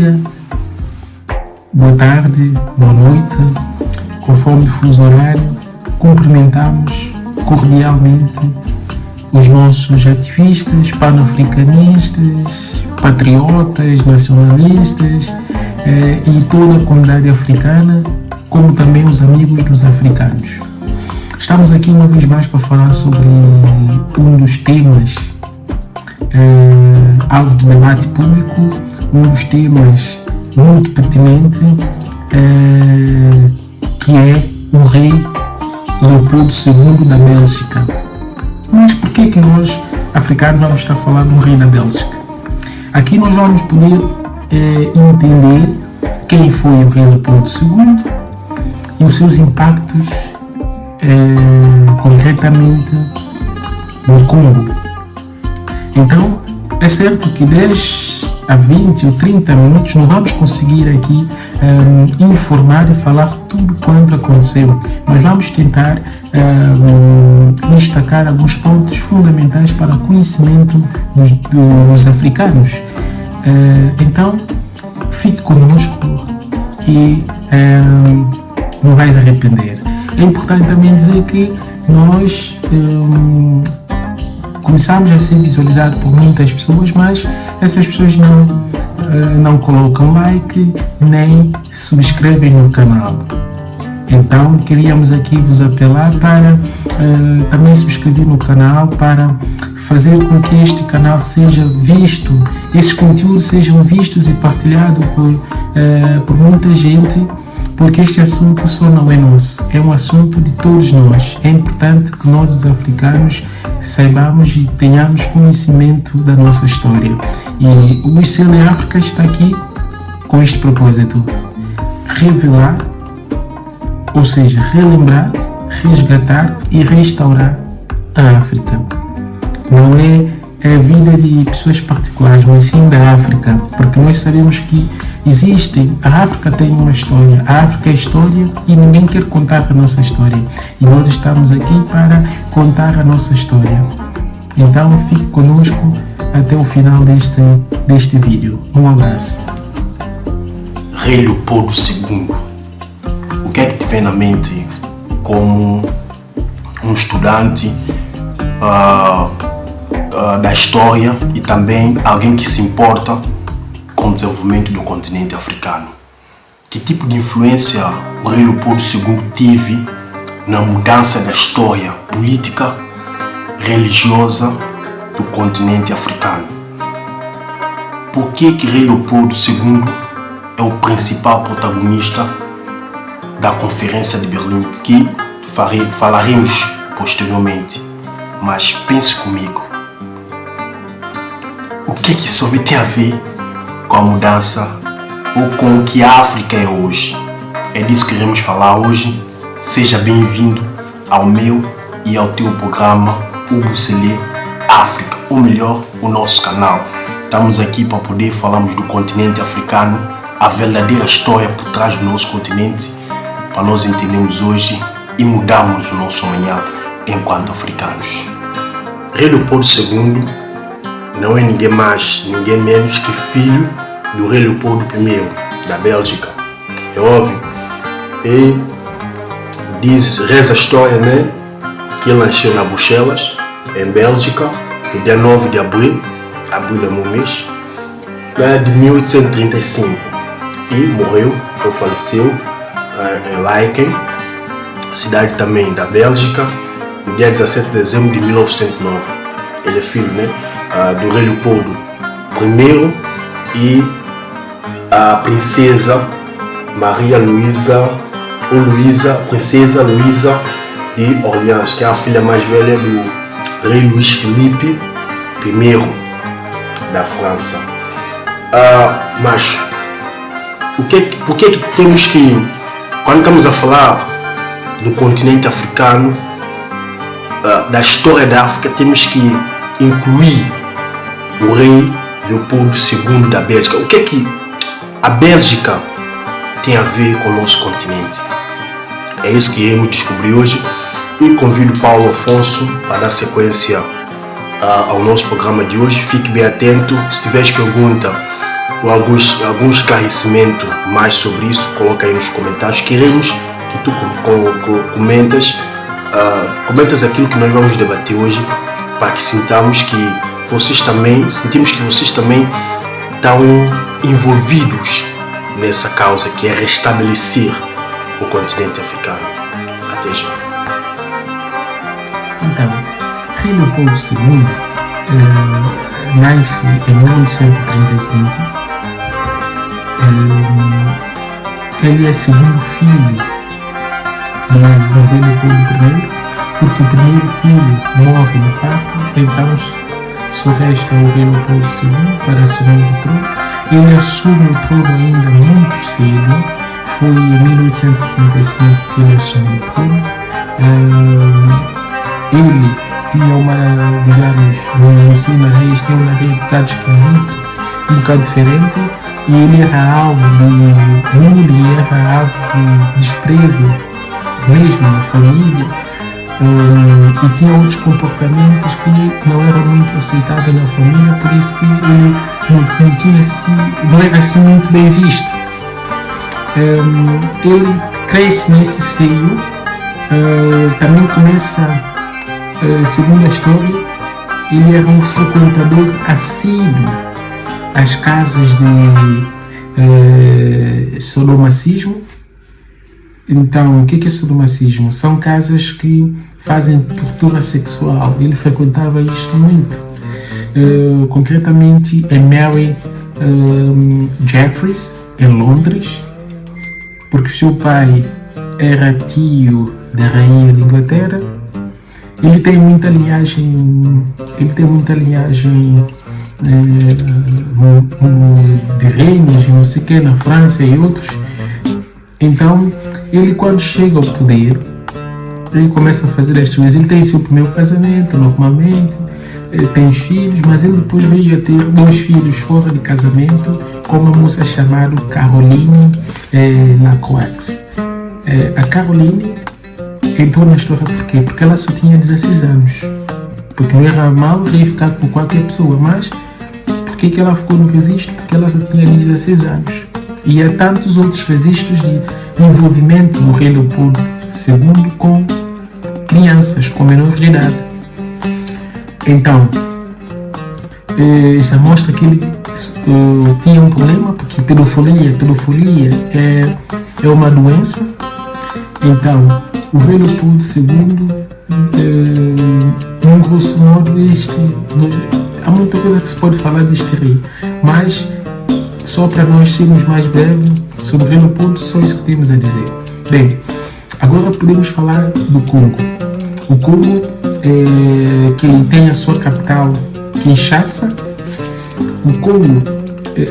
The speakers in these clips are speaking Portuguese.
dia, boa tarde, boa noite, conforme o fuso horário. Cumprimentamos cordialmente os nossos ativistas, pan-africanistas, patriotas, nacionalistas e toda a comunidade africana, como também os amigos dos africanos. Estamos aqui uma vez mais para falar sobre um dos temas alvo de debate público, um dos temas muito pertinente, que é o rei Leopoldo II da Bélgica. Mas por que nós, africanos, vamos estar falando do rei da Bélgica? Aqui nós vamos poder entender quem foi o rei Leopoldo II e os seus impactos concretamente no Congo. Então, é certo que 10 a 20 ou 30 minutos não vamos conseguir aqui informar e falar tudo quanto aconteceu, mas vamos tentar destacar alguns pontos fundamentais para o conhecimento dos africanos. Então, fique conosco e não vais arrepender. É importante também dizer que nós começamos a ser visualizados por muitas pessoas, mas essas pessoas não colocam like nem subscrevem no canal. Então queríamos aqui vos apelar para também subscrever no canal, para fazer com que este canal seja visto, esses conteúdos sejam vistos e partilhados por muita gente, porque este assunto só não é nosso, é um assunto de todos nós. É importante que nós, os africanos, saibamos e tenhamos conhecimento da nossa história. E o ICL África está aqui com este propósito: revelar, ou seja, relembrar, resgatar e restaurar a África. Não é a vida de pessoas particulares, mas sim da África, porque nós sabemos que a África tem uma história, a África é história e ninguém quer contar a nossa história. E nós estamos aqui para contar a nossa história. Então fique conosco até o final deste vídeo. Um abraço. Rei Leopoldo II. O que é que te vem na mente como um estudante da história e também alguém que se importa com o desenvolvimento do continente africano? Que tipo de influência o rei Leopoldo II teve na mudança da história política, religiosa do continente africano? Por que rei Leopoldo II é o principal protagonista da Conferência de Berlim, que falaremos posteriormente? Mas pense comigo, o que isso tem a ver com a mudança ou com o que a África é hoje? É disso que iremos falar hoje. Seja bem-vindo ao meu e ao teu programa UBCL África, ou melhor, o nosso canal. Estamos aqui para poder falarmos do continente africano, a verdadeira história por trás do nosso continente, para nós entendermos hoje e mudarmos o nosso amanhã enquanto africanos. Rei Leopoldo II não é ninguém mais, ninguém menos que filho do rei Leopoldo I da Bélgica. É óbvio. E reza a história, né, que ele nasceu na Bruxelas, em Bélgica, no dia 9 de abril é meu mês, de 1835, e morreu ou faleceu em Laeken, cidade também da Bélgica, no dia 17 de dezembro de 1909. Ele é filho, né, do rei Leopoldo I e a princesa Maria Luísa, princesa Luísa de Orleans, que é a filha mais velha do rei Luís Filipe I da França. Mas por que temos que, quando estamos a falar do continente africano, da história da África, temos que incluir o rei Leopoldo II da Bélgica? O que é que a Bélgica tem a ver com o nosso continente? É isso que iremos descobrir hoje, e convido Paulo Afonso para dar sequência ao nosso programa de hoje. Fique bem atento. Se tiveres pergunta, ou algum esclarecimento mais sobre isso, coloca aí nos comentários. Queremos que tu comentas aquilo que nós vamos debater hoje, para que sentimos que vocês também estão envolvidos nessa causa, que é restabelecer o continente africano. Até já. Então, Rei Leopoldo II nasce em 1835. Ele é segundo filho do Rei Leopoldo I, porque o primeiro filho morre no parto, então só resta o Rei Leopoldo II para assumir o trono. Ele assume o trono ainda muito cedo, foi em 1865 que ele assume o trono. Ele tinha no Ensino Reis, tinha uma reis um bocado esquisito, um bocado diferente, e ele era alvo de bullying, era alvo de desprezo mesmo na família, e tinha outros comportamentos que não eram muito aceitáveis na família, por isso que ele não era assim muito bem visto. Ele cresce nesse seio, também começa, segundo a história, ele era um frequentador assíduo às casas de sodomacismo. Então, o que é sodomacismo? São casas que fazem tortura sexual. Ele frequentava isto muito. Concretamente em Mary Jeffreys, em Londres, porque seu pai era tio da rainha de Inglaterra. Ele tem muita linhagem de reinos, não sei o que, na França e outros. Então, ele, quando chega ao poder, ele começa a fazer as coisas. Ele tem seu primeiro casamento, normalmente, tem os filhos, mas ele depois veio a ter 2 filhos fora de casamento, com uma moça chamada Caroline Lacroix. A Caroline entrou na história por quê? Porque ela só tinha 16 anos. Porque não era mal rei ficar com qualquer pessoa, mas por que ela ficou no registro? Porque ela só tinha 16 anos. E há tantos outros registros de envolvimento do Rei Leopoldo II com crianças, com menores de idade. Então, já mostra que ele tinha um problema, porque pedofilia é uma doença. Então, o Rei Leopoldo II, num grosso modo, há muita coisa que se pode falar deste rei, mas só para nós sermos mais breves sobre o Rei Leopoldo, só isso que temos a dizer. Bem, agora podemos falar do Congo. O Congo, que tem a sua capital, Kinshasa. O Congo,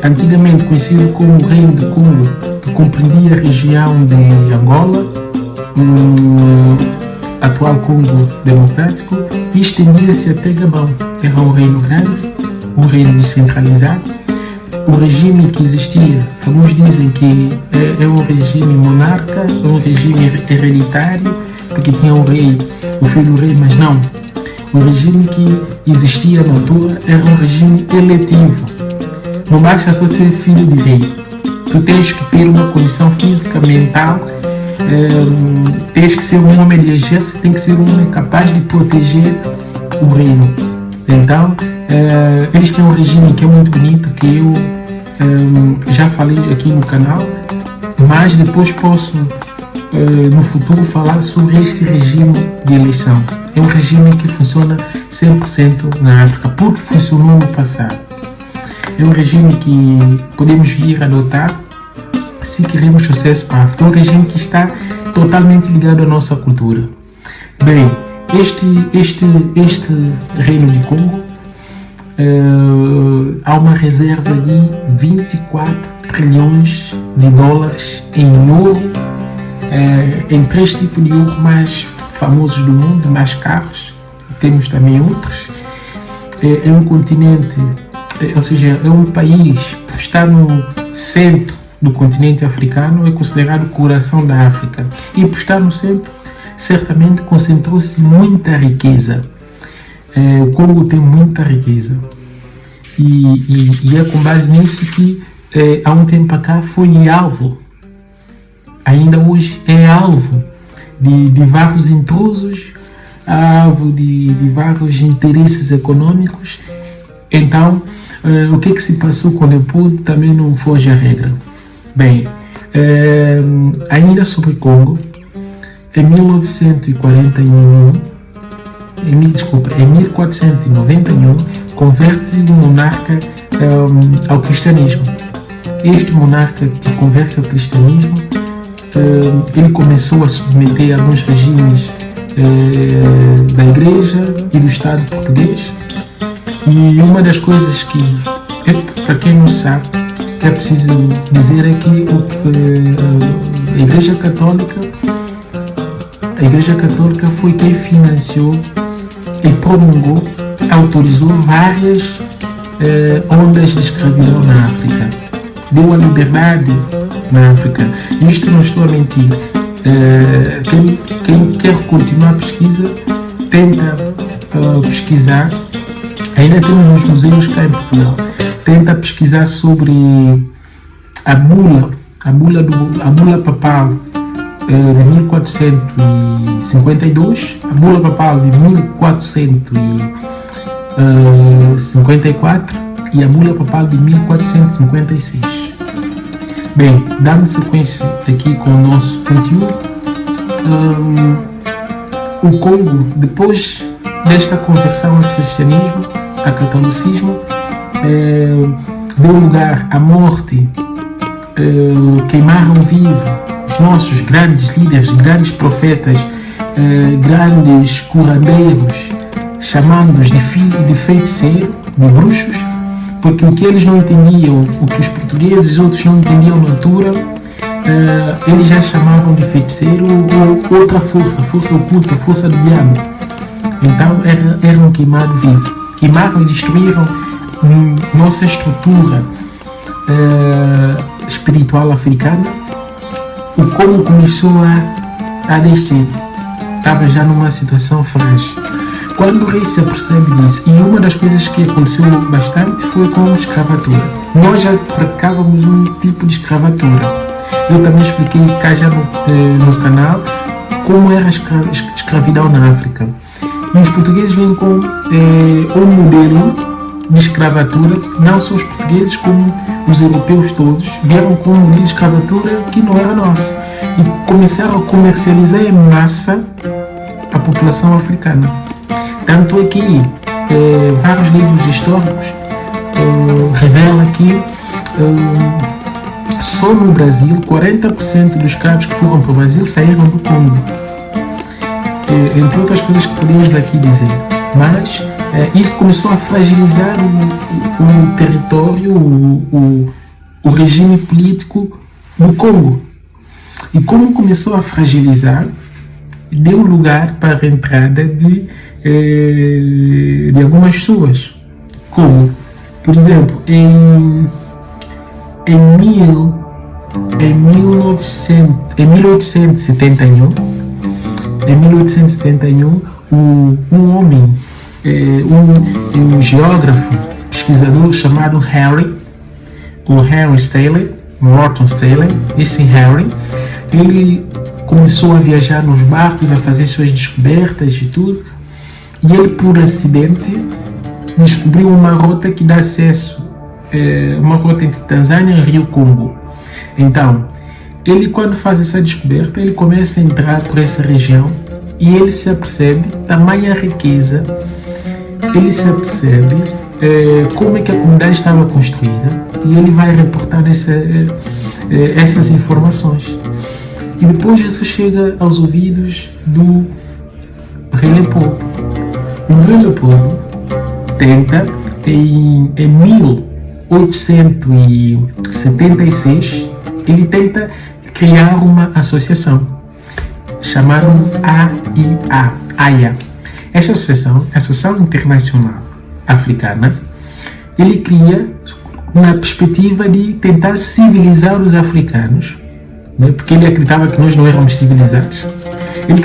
antigamente conhecido como o Reino de Congo, que compreendia a região de Angola, atual Congo Democrático, e estendia-se até Gabão. Era um reino grande, um reino descentralizado. O regime que existia, alguns dizem que é um regime monarca, é um regime hereditário, porque tinha um rei, o filho do rei, mas não. O regime que existia na altura era um regime eletivo. Não basta só ser filho de rei. Tu tens que ter uma condição física, mental, tens que ser um homem de exército, tem que ser um homem capaz de proteger o reino. Então, eles têm um regime que é muito bonito, que eu já falei aqui no canal, mas depois posso no futuro falar sobre este regime de eleição. É um regime que funciona 100% na África, porque funcionou no passado. É um regime que podemos vir a adotar se queremos sucesso para a África. É um regime que está totalmente ligado à nossa cultura. Bem, este reino de Congo, há uma reserva de 24 trilhões de dólares em ouro, em 3 tipos de ouro mais famosos do mundo, mais caros. Temos também outros. É um continente, ou seja, é um país, por estar no centro do continente africano, é considerado o coração da África. E por estar no centro, certamente concentrou-se muita riqueza. O Congo tem muita riqueza. E é com base nisso que há um tempo cá foi alvo, ainda hoje é alvo de vários intrusos, alvo de vários interesses econômicos. Então, o que se passou com Leopoldo também não foge à regra. Bem, ainda sobre Congo, em 1491, converte o monarca ao cristianismo. Este monarca que converte ao cristianismo, ele começou a submeter alguns regimes da igreja e do Estado português. E uma das coisas que, para quem não sabe, que é preciso dizer é que a Igreja Católica foi quem financiou e promulgou, autorizou várias ondas de escravidão na África. Deu a liberdade na África. Isto não estou a mentir. Quem quer continuar a pesquisa, tenta pesquisar. Ainda temos nos museus cá em Portugal. Tenta pesquisar sobre a bula papal de 1452, a bula papal de 1454 e a bula papal de 1456. Bem, dando sequência aqui com o nosso conteúdo, o Congo, depois desta conversão ao cristianismo, ao catolicismo, deu lugar à morte, queimaram vivo os nossos grandes líderes, grandes profetas, grandes curandeiros, chamando-os de feiticeiro, de bruxos, porque o que eles não entendiam, o que os portugueses e outros não entendiam na altura, eles já chamavam de feiticeiro ou outra força oculta, força do diabo. Então eram queimados vivos. Queimaram e destruíram nossa estrutura espiritual africana. O Congo começou a descer. Estava já numa situação frágil. Quando o rei se apercebe disso, e uma das coisas que aconteceu bastante foi com a escravatura. Nós já praticávamos um tipo de escravatura. Eu também expliquei cá já no canal como era a escravidão na África. E os portugueses vêm com um modelo de escravatura, não só os portugueses, como os europeus todos, vieram com um modelo de escravatura que não era nosso. E começaram a comercializar em massa a população africana. Tanto é que vários livros históricos revelam que só no Brasil 40% dos escravos que foram para o Brasil saíram do Congo. Entre outras coisas que podemos aqui dizer. Mas isso começou a fragilizar o território, o regime político do Congo. E como começou a fragilizar, deu lugar para a entrada de algumas pessoas. Como, por exemplo, em 1871, um homem, um geógrafo, pesquisador chamado Henry Stanley, Morton Stanley, esse Henry, ele começou a viajar nos barcos, a fazer suas descobertas e tudo, e ele, por acidente, descobriu uma rota que dá acesso, uma rota entre Tanzânia e Rio Congo. Então, ele, quando faz essa descoberta, ele começa a entrar por essa região e ele se apercebe tamanha riqueza, ele se apercebe como é que a comunidade estava construída e ele vai reportar essas informações. E depois isso chega aos ouvidos do rei Leopoldo. O rei Leopoldo tenta, em 1876, ele tenta criar uma associação chamada AIA. Esta associação, Associação Internacional Africana, ele cria na perspectiva de tentar civilizar os africanos, né? Porque ele acreditava que nós não éramos civilizados. Ele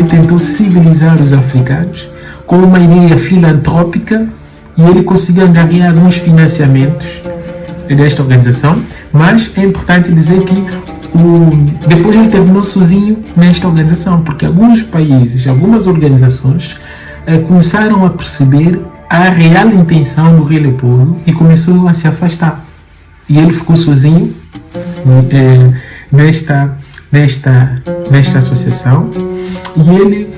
tentou civilizar os africanos com uma ideia filantrópica e ele conseguiu angariar alguns financiamentos desta organização, mas é importante dizer que depois ele terminou sozinho nesta organização, porque alguns países, algumas organizações começaram a perceber a real intenção do rei Leopoldo e começou a se afastar. E ele ficou sozinho nesta associação. E ele,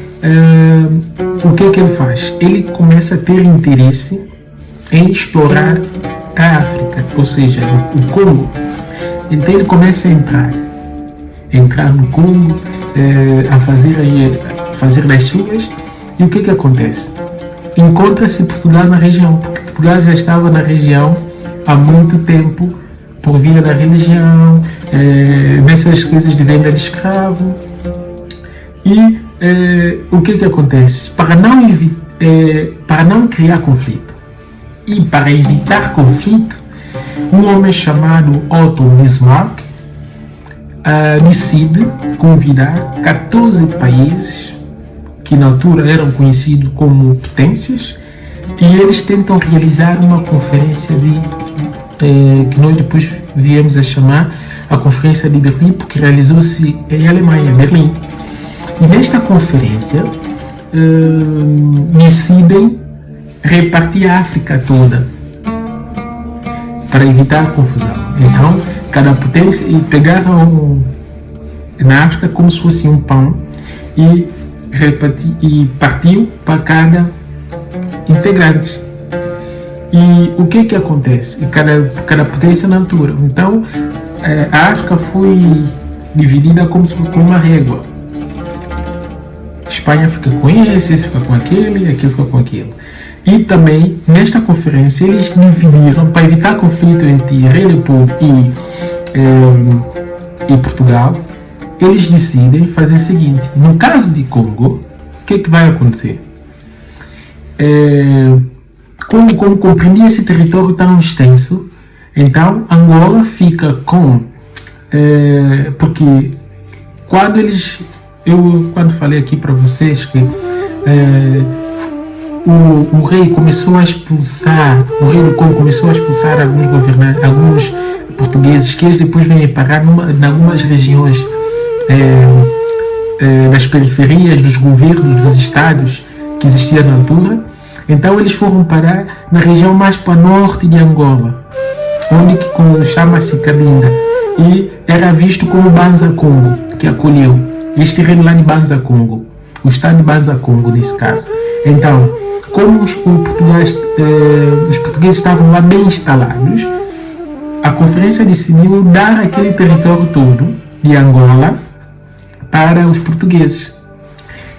o que é que ele faz? Ele começa a ter interesse em explorar a África, ou seja, o Congo. Então ele começa a entrar no Congo, a fazer das suas. E o que é que acontece? Encontra-se Portugal na região, porque Portugal já estava na região há muito tempo, por via da religião, nessas coisas de venda de escravo. E o que é que acontece? Para não criar conflito e para evitar conflito, um homem chamado Otto Bismarck decide convidar 14 países que na altura eram conhecidos como potências, e eles tentam realizar uma conferência que nós depois viemos a chamar a Conferência de Berlim, porque realizou-se em Alemanha, Berlim. E nesta conferência decidem repartir a África toda para evitar a confusão. Então, cada potência pegaram na África como se fosse um pão e partiu para cada integrante. E o que acontece? Cada potência na altura. Então, a África foi dividida como uma régua. Espanha fica com esse fica com aquele fica com aquilo. E também, nesta conferência, eles dividiram, para evitar conflito entre Rei Leopoldo e Portugal, eles decidem fazer o seguinte: no caso de Congo, o que vai acontecer? Como compreendia esse território tão extenso, então Angola fica com... porque quando falei aqui para vocês que o rei começou a expulsar, o rei do Congo começou a expulsar alguns portugueses, que eles depois vêm parar em algumas regiões das periferias dos governos dos estados que existiam na altura. Então eles foram parar na região mais para norte de Angola, onde chama-se Cabinda, e era visto como Banza Congo, que acolheu este terreno lá de Banza Congo, o estado de Banza Congo nesse caso. Então, como os portugueses estavam lá bem instalados, a conferência decidiu dar aquele território todo de Angola para os portugueses.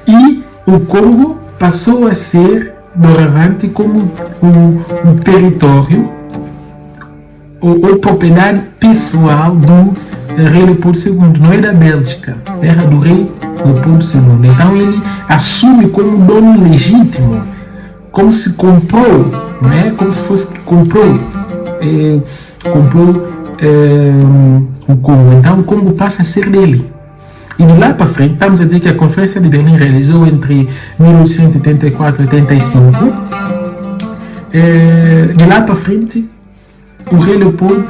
E o Congo passou a ser doravante como um território ou propriedade pessoal do rei Leopoldo II. Não era da Bélgica, era do rei Leopoldo II. Então ele assume como dono legítimo, como se comprou, não é? Como se fosse que comprou o Congo. Então o Congo passa a ser dele. E de lá para frente, estamos a dizer que a Conferência de Berlim realizou entre 1884 e 85. De lá para frente, o rei Leopoldo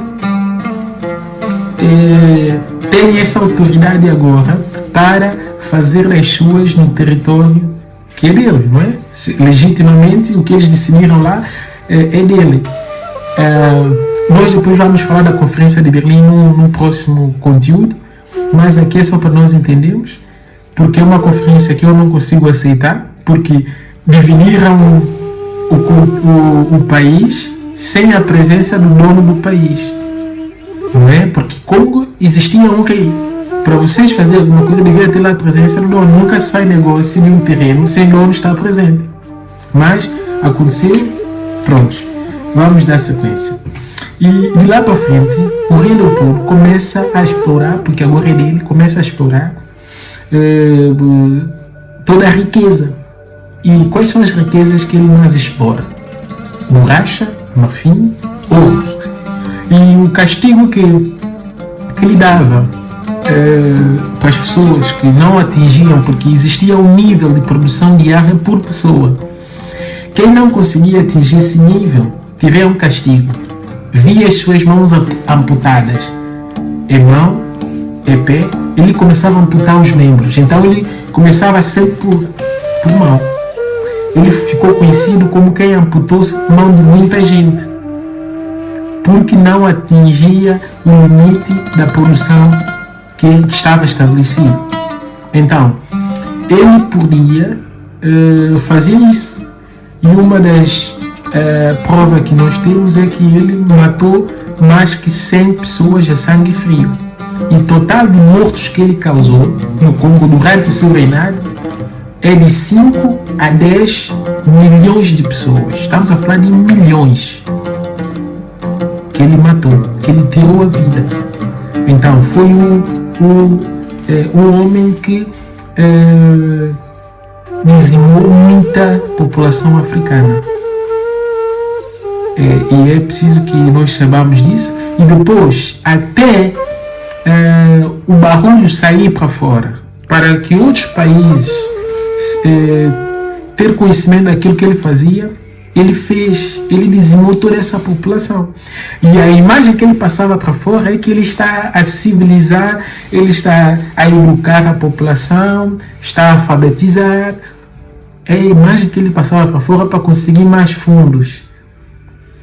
tem essa autoridade agora para fazer as suas no território que é dele, não é? Legitimamente, o que eles decidiram lá é dele. Nós depois vamos falar da Conferência de Berlim no próximo conteúdo, mas aqui é só para nós entendermos, porque é uma conferência que eu não consigo aceitar, porque dividiram o país sem a presença do dono do país, não é? Porque Congo existia um rei. Para vocês fazerem alguma coisa, devia ter lá a presença do dono. Nunca se faz negócio de um terreno sem o dono estar presente. Mas aconteceu, pronto, vamos dar sequência. E de lá para frente, o rei Leopoldo começa a explorar, porque agora é dele, começa a explorar toda a riqueza. E quais são as riquezas que ele mais explora? Borracha, marfim, ouro. E o castigo que lhe dava para as pessoas que não atingiam, porque existia um nível de produção diária por pessoa. Quem não conseguia atingir esse nível, tiver um castigo. via as suas mãos amputadas, em mão, em pé, ele começava a amputar os membros. Então ele começava sempre por mão. Ele ficou conhecido como quem amputou mão de muita gente, porque não atingia o limite da produção que estava estabelecido. Então, ele podia fazer isso. E uma das provas que nós temos é que ele matou mais que 100 pessoas a sangue frio. E o total de mortos que ele causou no Congo durante o seu reinado é de 5 a 10 milhões de pessoas. Estamos a falar de milhões que ele matou, que ele tirou a vida. Então foi um homem que dizimou muita população africana. E é preciso que nós saibamos disso. E depois, até o barulho sair para fora, para que outros países ter conhecimento daquilo que ele fazia, ele dizimou toda essa população. E a imagem que ele passava para fora é que ele está a civilizar, ele está a educar a população, está a alfabetizar. É a imagem que ele passava para fora para conseguir mais fundos.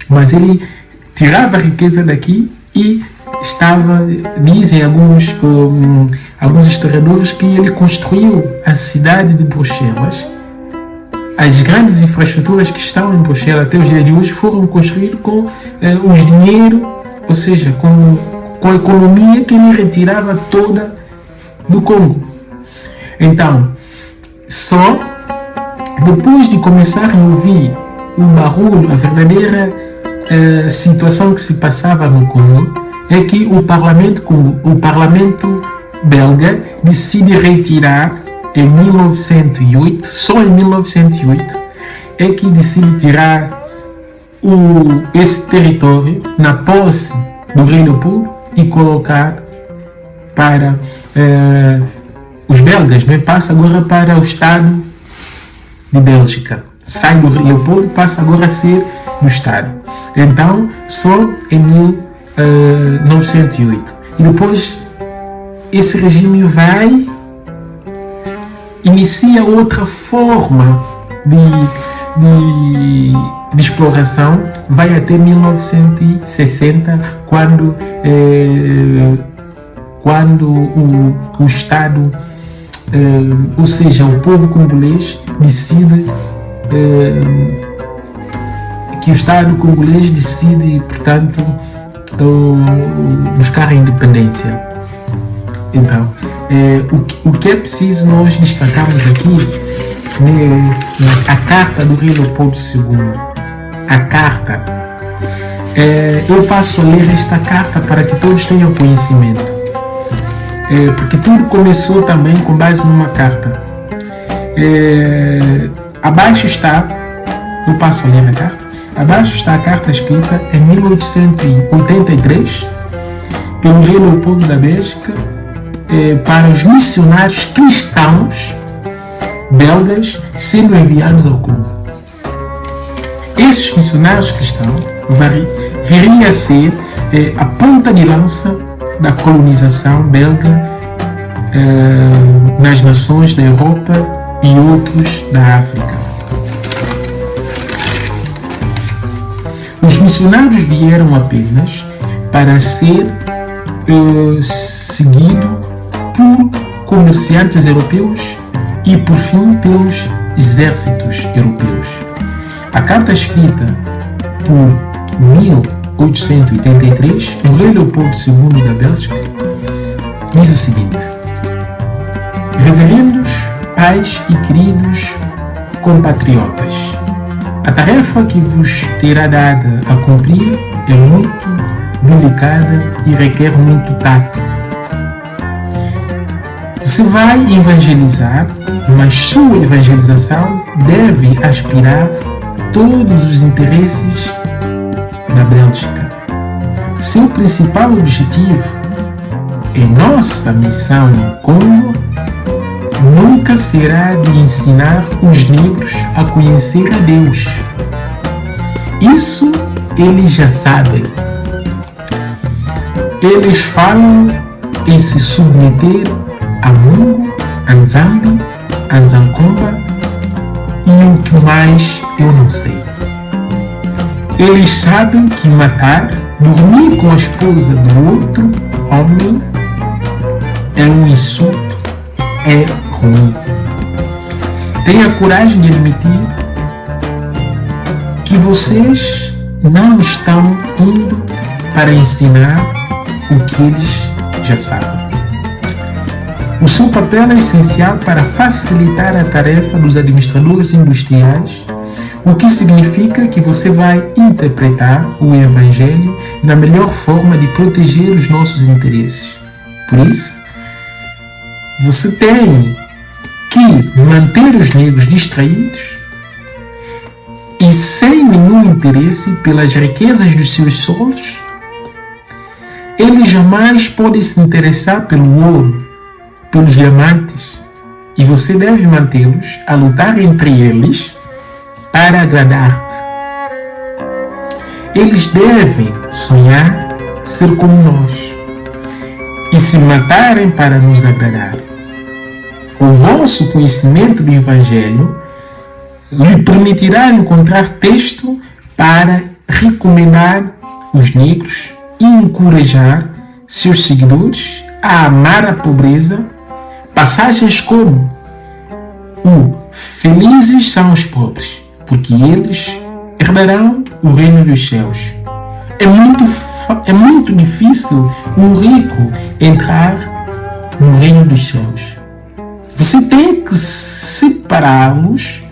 Mas ele tirava a riqueza daqui e dizem alguns historiadores, que ele construiu a cidade de Bruxelas. As grandes infraestruturas que estão em Bruxelas até os dias de hoje foram construídas com os dinheiro, ou seja, com a economia que ele retirava toda do Congo. Então, só depois de começar a ouvir o barulho, a verdadeira situação que se passava no Congo, é que o parlamento belga decide retirar em 1908, só em 1908, é que decide tirar esse território na posse do rei Leopoldo e colocar para os belgas, né? Passa agora para o Estado de Bélgica. Sai do Leopoldo, passa agora a ser do Estado. Então, só em 1908. E depois, esse regime inicia outra forma de exploração, vai até 1960, quando o Estado, ou seja, o povo congolês decide que o Estado congolês decide, portanto, buscar a independência. Então, o que é preciso nós destacarmos aqui a carta do rei Leopoldo II. A carta. Eu passo a ler esta carta para que todos tenham conhecimento. Porque tudo começou também com base numa carta. Abaixo está, eu passo a ler a carta. Abaixo está a carta escrita em 1883 pelo rei Leopoldo da Bélgica para os missionários cristãos belgas sendo enviados ao Congo. Esses missionários cristãos viriam a ser a ponta de lança da colonização belga nas nações da Europa e outros da África. Os missionários vieram apenas para ser seguido por comerciantes europeus e, por fim, pelos exércitos europeus. A carta escrita por 1883, o rei Leopoldo II da Bélgica, diz o seguinte: reverendos pais e queridos compatriotas, a tarefa que vos terá dada a cumprir é muito delicada e requer muito tato. Você vai evangelizar, mas sua evangelização deve aspirar todos os interesses da Bélgica. Seu principal objetivo em nossa missão no Congo nunca será de ensinar os negros a conhecer a Deus. Isso eles já sabem. Eles falam em se submeter a Mungu, a Nzambi, a Nzankomba e o que mais eu não sei. Eles sabem que matar, dormir com a esposa do outro homem é um insulto, é ruim. Tenha coragem de admitir que vocês não estão indo para ensinar o que eles já sabem. O seu papel é essencial para facilitar a tarefa dos administradores industriais, o que significa que você vai interpretar o Evangelho na melhor forma de proteger os nossos interesses. Por isso, você tem que manter os negros distraídos e sem nenhum interesse pelas riquezas dos seus solos. Eles jamais podem se interessar pelo ouro, pelos diamantes, e você deve mantê-los a lutar entre eles para agradar-te. Eles devem sonhar ser como nós e se matarem para nos agradar. O vosso conhecimento do Evangelho lhe permitirá encontrar texto para recomendar os negros e encorajar seus seguidores a amar a pobreza. Passagens como felizes são os pobres, porque eles herdarão o reino dos céus. É muito difícil um rico entrar no reino dos céus. Você tem que separá-los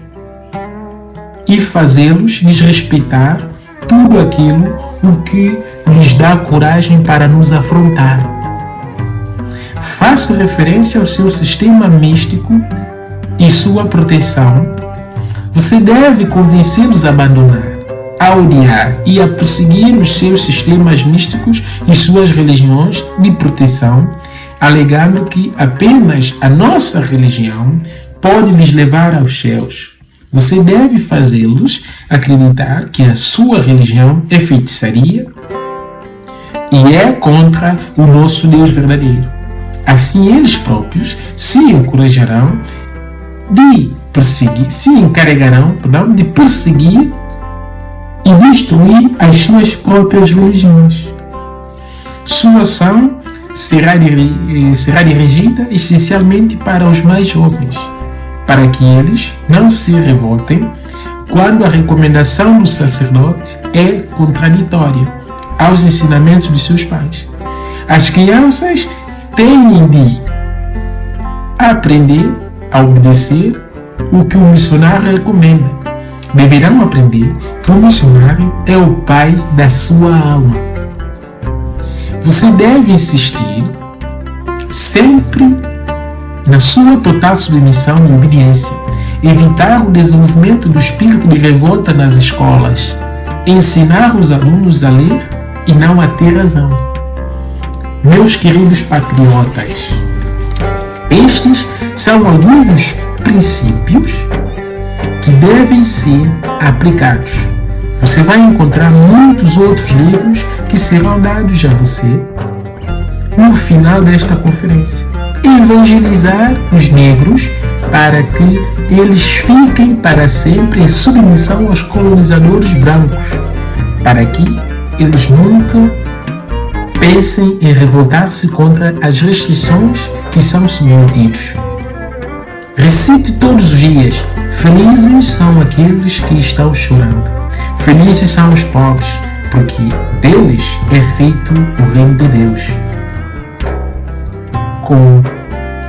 e fazê-los desrespeitar tudo aquilo o que lhes dá coragem para nos afrontar. Faça referência ao seu sistema místico e sua proteção. Você deve convencê-los a abandonar, a odiar e a perseguir os seus sistemas místicos e suas religiões de proteção, alegando que apenas a nossa religião pode lhes levar aos céus. Você deve fazê-los acreditar que a sua religião é feitiçaria e é contra o nosso Deus verdadeiro. Assim eles próprios se encorajarão se encarregarão de perseguir e destruir as suas próprias religiões. Sua ação será dirigida essencialmente para os mais jovens, para que eles não se revoltem quando a recomendação do sacerdote é contraditória aos ensinamentos de seus pais. As crianças têm de aprender a obedecer o que o missionário recomenda. Deverão aprender que o missionário é o pai da sua alma. Você deve insistir sempre na sua total submissão e obediência, evitar o desenvolvimento do espírito de revolta nas escolas, ensinar os alunos a ler e não a ter razão. Meus queridos patriotas, estes são alguns dos princípios que devem ser aplicados. Você vai encontrar muitos outros livros que serão dados a você no final desta conferência. Evangelizar os negros para que eles fiquem para sempre em submissão aos colonizadores brancos, para que eles nunca pensem em revoltar-se contra as restrições que são submetidos. Recite todos os dias: felizes são aqueles que estão chorando, felizes são os pobres, porque deles é feito o reino de Deus.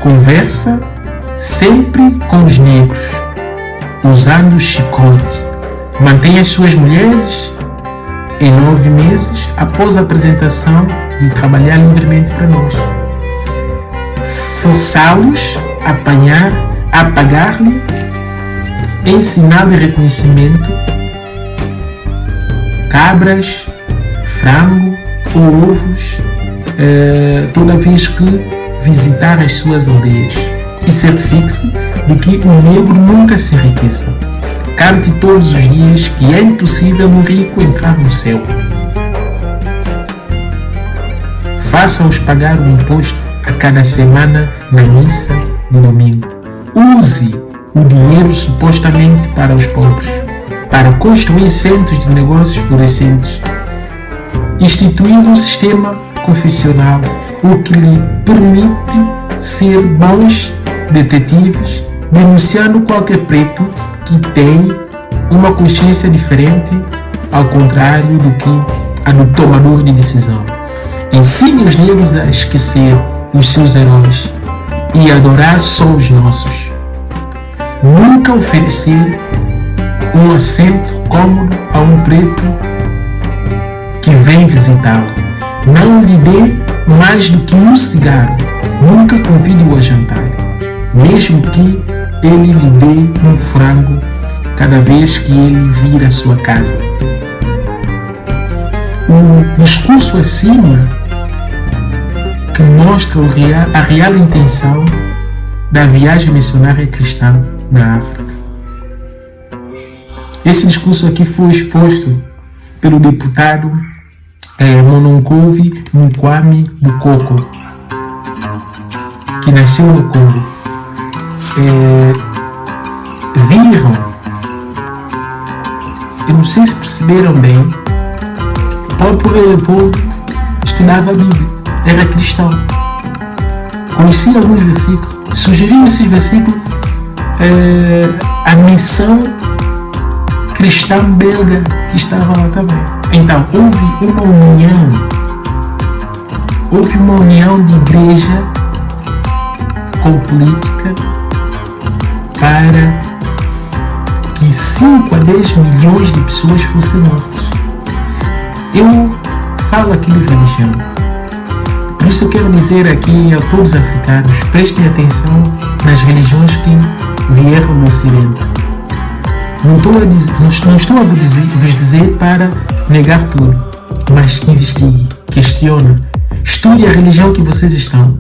Conversa sempre com os negros, usando chicote. Mantenha as suas mulheres em 9 meses após a apresentação de trabalhar livremente para nós. Forçá-los a pagar-lhe em sinal de reconhecimento cabras, frango ou ovos toda vez que visitar as suas aldeias, e certifique-se de que o negro nunca se enriqueça. Cante todos os dias que é impossível um rico entrar no céu. Faça-os pagar o imposto a cada semana na missa de domingo. Use o dinheiro supostamente para os pobres, para construir centros de negócios florescentes. Instituir um sistema confessional, o que lhe permite ser bons detetives, denunciando qualquer preto que tem uma consciência diferente, ao contrário do que a do tomador de decisão. Ensine os negros a esquecer os seus heróis e adorar só os nossos. Nunca oferecer um assento cômodo a um preto que vem visitá-lo. Não lhe dê mais do que um cigarro. Nunca convide-o a jantar, mesmo que ele lhe dê um frango cada vez que ele vir à sua casa. O discurso acima que mostra a real intenção da viagem missionária cristã na África. Esse discurso aqui foi exposto pelo deputado Mononkove Mukwame Bukoko, que nasceu no Congo. Viram, eu não sei se perceberam bem, o próprio Leopoldo estudava a Bíblia, era cristão, conhecia alguns versículos, sugeriu esses versículos a missão cristã belga que estava lá também. Então houve uma união de igreja com política para que 5 a 10 milhões de pessoas fossem mortas. Eu falo aqui de religião, por isso eu quero dizer aqui a todos os africanos: prestem atenção nas religiões que vieram do Ocidente. Não estou a vos dizer para negar tudo, mas investigue, questione, estude a religião que vocês estão,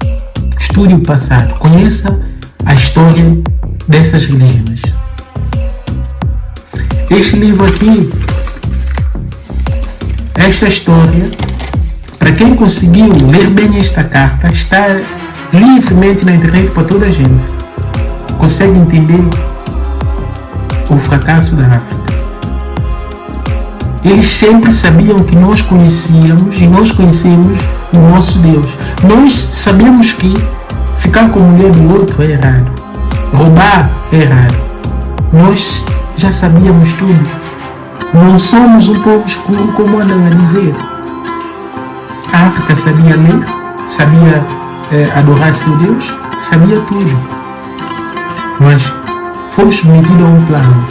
estude o passado, conheça a história dessas religiões. Este livro aqui, esta história, para quem conseguiu ler bem esta carta, está livremente na internet para toda a gente. Consegue entender o fracasso da África. Eles sempre sabiam que nós conhecíamos e nós conhecemos o nosso Deus. Nós sabíamos que ficar com a mulher do outro é errado, roubar é errado. Nós já sabíamos tudo. Não somos um povo escuro como andam a dizer. A África sabia ler, sabia adorar seu Deus, sabia tudo. Mas fomos submetidos a um plano.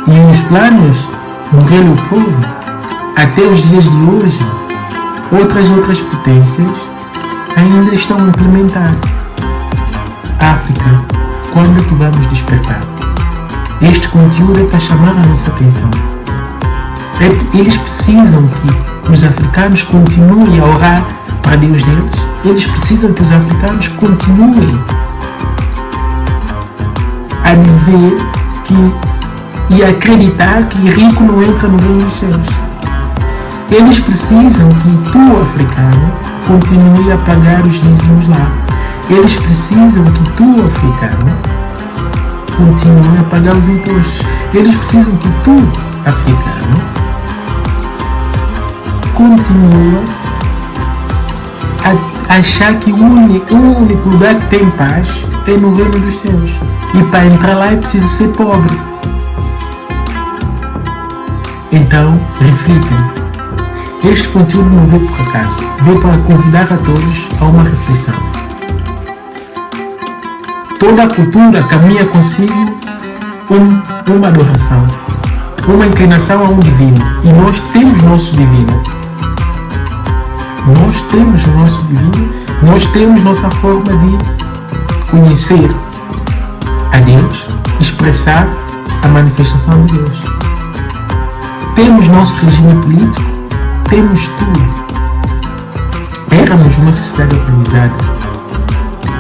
E os planos do rei Leopoldo, até os dias de hoje, outras potências ainda estão a implementar. África, quando que vamos despertar? Este conteúdo é para chamar a nossa atenção. Eles precisam que os africanos continuem a orar para Deus deles. Eles precisam que os africanos continuem a dizer e acreditar que rico não entra no reino dos céus. Eles precisam que tu, africano, continue a pagar os dízimos lá. Eles precisam que tu, africano, continue a pagar os impostos. Eles precisam que tu, africano, continue a achar que o único lugar que tem paz é no reino dos céus. E para entrar lá é preciso ser pobre. Então, reflitam. Este conteúdo não veio por acaso. Veio para convidar a todos a uma reflexão. Toda a cultura caminha consigo uma adoração, uma inclinação a um divino. E nós temos nosso divino. Nós temos o nosso divino. Nós temos nossa forma de conhecer a Deus, expressar a manifestação de Deus. Temos nosso regime político, temos tudo. Éramos uma sociedade organizada,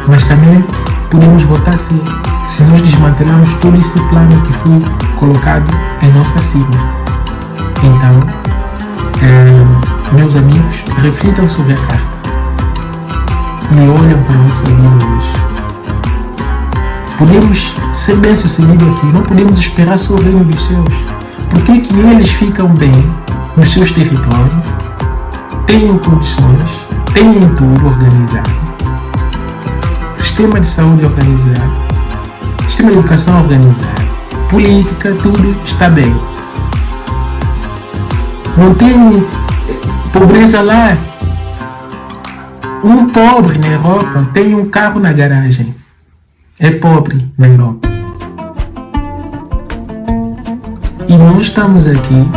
mas também podemos votar assim, se nós desmantelarmos todo esse plano que foi colocado em nossa sigla. Então, meus amigos, reflitam sobre a carta. e olham para a nossa vida hoje. Podemos ser bem-sucedidos aqui, não podemos esperar só o reino dos céus. Por que que eles ficam bem nos seus territórios, têm condições, têm tudo organizado, sistema de saúde organizado, sistema de educação organizado, política, tudo está bem. Não tem pobreza lá. Um pobre na Europa tem um carro na garagem. É pobre na Europa. E nós estamos aqui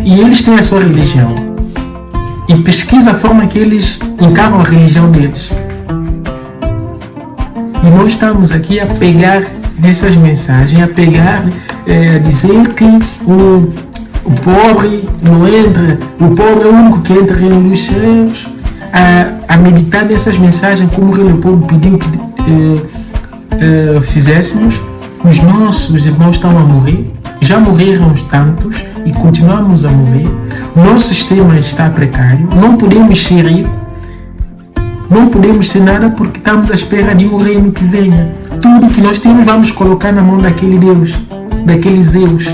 e eles têm a sua religião. E pesquisa a forma que eles encaram a religião deles. E nós estamos aqui a pegar nessas mensagens, a pegar, a dizer que o pobre não entra, o pobre é o único que entra no reino dos céus, a meditar nessas mensagens como o rei Leopoldo pediu que fizéssemos. Os nossos irmãos estão a morrer, já morreram tantos e continuamos a morrer. Nosso sistema está precário, não podemos ser ricos, não podemos ser nada porque estamos à espera de um reino que venha. Tudo que nós temos vamos colocar na mão daquele Deus, daquele Zeus,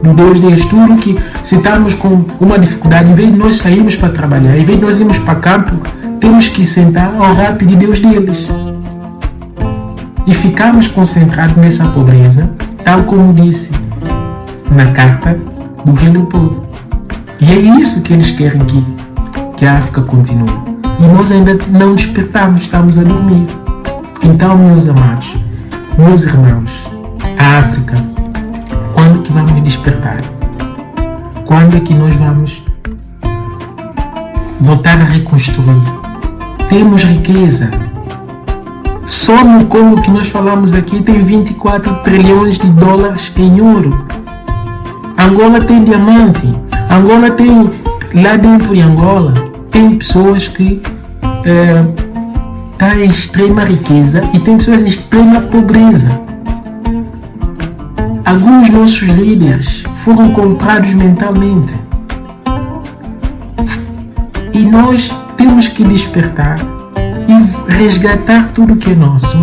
do Deus deles. Tudo que, se estamos com uma dificuldade, em vez de nós sairmos para trabalhar, em vez de nós irmos para campo, temos que sentar ao rap de Deus deles. E ficarmos concentrados nessa pobreza, tal como disse na carta do rei Leopoldo. E é isso que eles querem que a África continue. E nós ainda não despertamos, estamos a dormir. Então, meus amados, meus irmãos, a África, quando que vamos despertar? Quando é que nós vamos voltar a reconstruir? Temos riqueza. Só no Congo que nós falamos aqui tem 24 trilhões de dólares em ouro. Angola tem diamante. Angola tem, lá dentro de Angola, tem pessoas que estão em extrema riqueza e tem pessoas em extrema pobreza. Alguns nossos líderes foram comprados mentalmente. E nós temos que despertar e resgatar tudo que é nosso,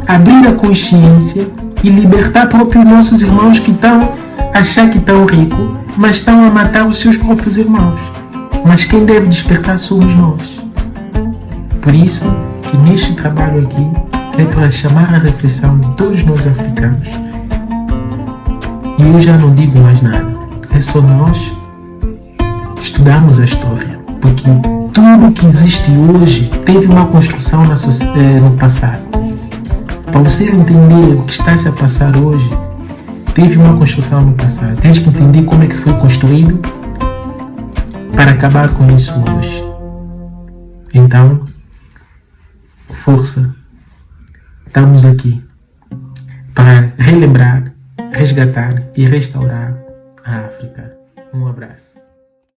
abrir a consciência e libertar próprios nossos irmãos que estão a achar que estão ricos, mas estão a matar os seus próprios irmãos. Mas quem deve despertar somos nós. Por isso que neste trabalho aqui é para chamar a reflexão de todos nós africanos. E eu já não digo mais nada. É só nós estudarmos a história. Porque tudo que existe hoje teve uma construção no passado. Para você entender o que está a passar hoje, teve uma construção no passado. Tens que entender como é que foi construído para acabar com isso hoje. Então, força. Estamos aqui para relembrar, resgatar e restaurar a África. Um abraço.